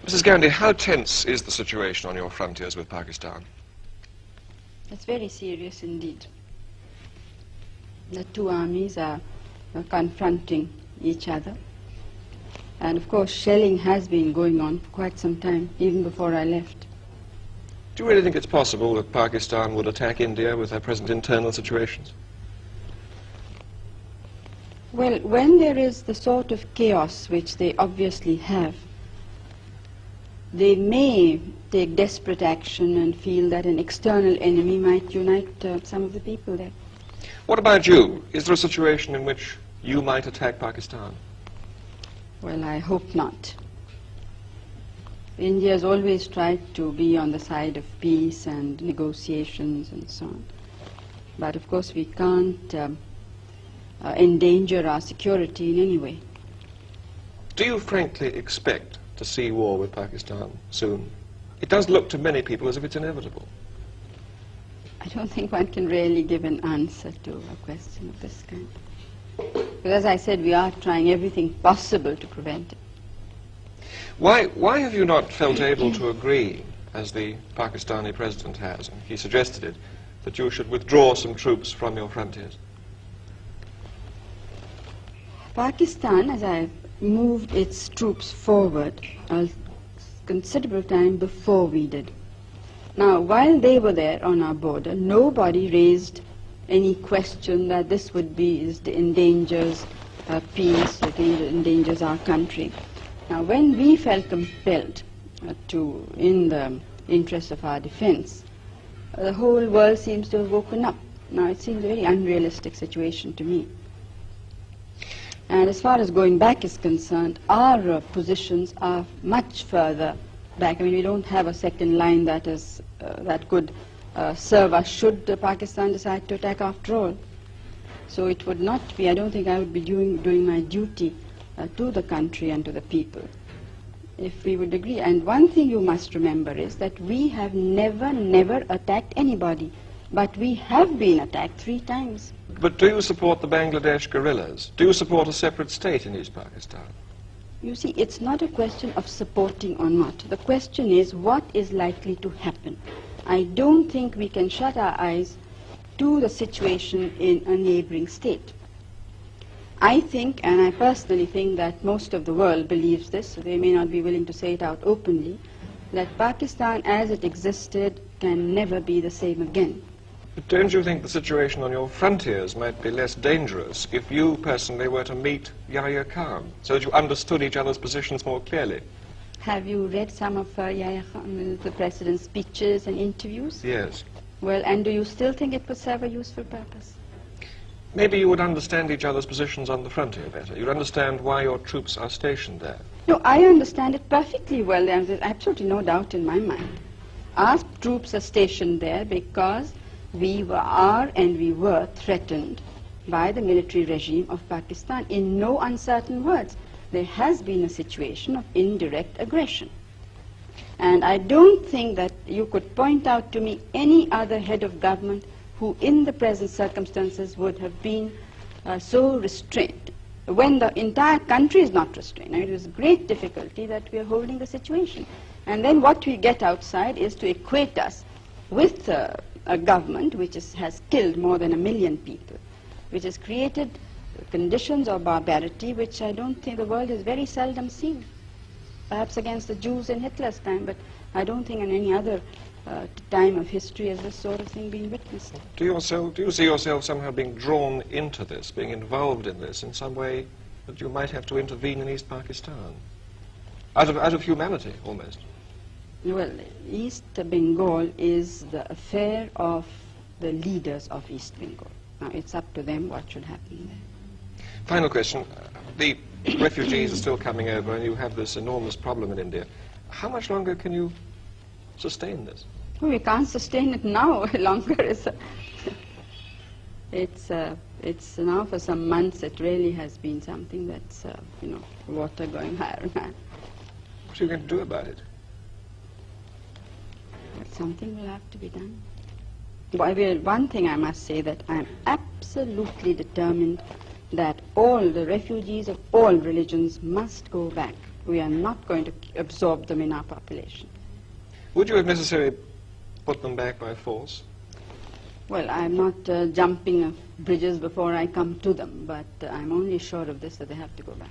Mrs. Gandhi, how tense is the situation on your frontiers with Pakistan? It's very serious indeed. The two armies are confronting each other. And of course, shelling has been going on for quite some time, even before I left. Do you really think it's possible that Pakistan would attack India with their present internal situations? Well, when there is the sort of chaos which they obviously have, they may take desperate action and feel that an external enemy might unite some of the people there. What about you? Is there a situation in which you might attack Pakistan? Well, I hope not. India has always tried to be on the side of peace and negotiations and so on. But of course we can't endanger our security in any way. Do you frankly expect to see war with Pakistan soon? It does look to many people as if it's inevitable. I don't think one can really give an answer to a question of this kind. But as I said, we are trying everything possible to prevent it. Why have you not felt able to agree, as the Pakistani president has, and he suggested it, that you should withdraw some troops from your frontiers? Pakistan, as I moved its troops forward a considerable time before we did. Now, while they were there on our border, nobody raised any question that this would be endangers peace, it endangers our country. Now, when we felt compelled to, in the interest of our defense, the whole world seems to have woken up. Now, it seems a very unrealistic situation to me. And as far as going back is concerned, our positions are much further back. I mean, we don't have a second line that is that could serve us should Pakistan decide to attack after all. So it would not be, I don't think I would be doing my duty to the country and to the people if we would agree. And one thing you must remember is that we have never attacked anybody, but we have been attacked 3 times. But do you support the Bangladesh guerrillas? Do you support a separate state in East Pakistan? You see, it's not a question of supporting or not. The question is what is likely to happen. I don't think we can shut our eyes to the situation in a neighboring state. I think, and I personally think that most of the world believes this, so they may not be willing to say it out openly, that Pakistan as it existed can never be the same again. But don't you think the situation on your frontiers might be less dangerous if you personally were to meet Yahya Khan, so that you understood each other's positions more clearly? Have you read some of Yahya Khan, the president's speeches and interviews? Yes. Well, and do you still think it would serve a useful purpose? Maybe you would understand each other's positions on the frontier better. You'd understand why your troops are stationed there. No, I understand it perfectly well, and there's absolutely no doubt in my mind. Our troops are stationed there because we were threatened by the military regime of Pakistan. In no uncertain words, there has been a situation of indirect aggression. And I don't think that you could point out to me any other head of government who in the present circumstances would have been so restrained, when the entire country is not restrained. I mean, it is great difficulty that we are holding the situation. And then what we get outside is to equate us with a government which has killed more than 1 million people, which has created conditions of barbarity which I don't think the world has very seldom seen. Perhaps against the Jews in Hitler's time, but I don't think in any other time of history has this sort of thing been witnessed. Do you see yourself somehow being drawn into this, being involved in this in some way that you might have to intervene in East Pakistan? Out of humanity, almost. Well, East Bengal is the affair of the leaders of East Bengal. Now, it's up to them what should happen there. Final question. The refugees are still coming over and you have this enormous problem in India. How much longer can you sustain this? Well, we can't sustain it now. Longer is it's now for some months it really has been something that's, water going higher and higher. What are you going to do about it? But something will have to be done. Well, one thing I must say, that I'm absolutely determined that all the refugees of all religions must go back We are not going to absorb them in our population. Would you, if necessary, put them back by force? Well, I'm not jumping bridges before I come to them, but I'm only sure of this, that they have to go back.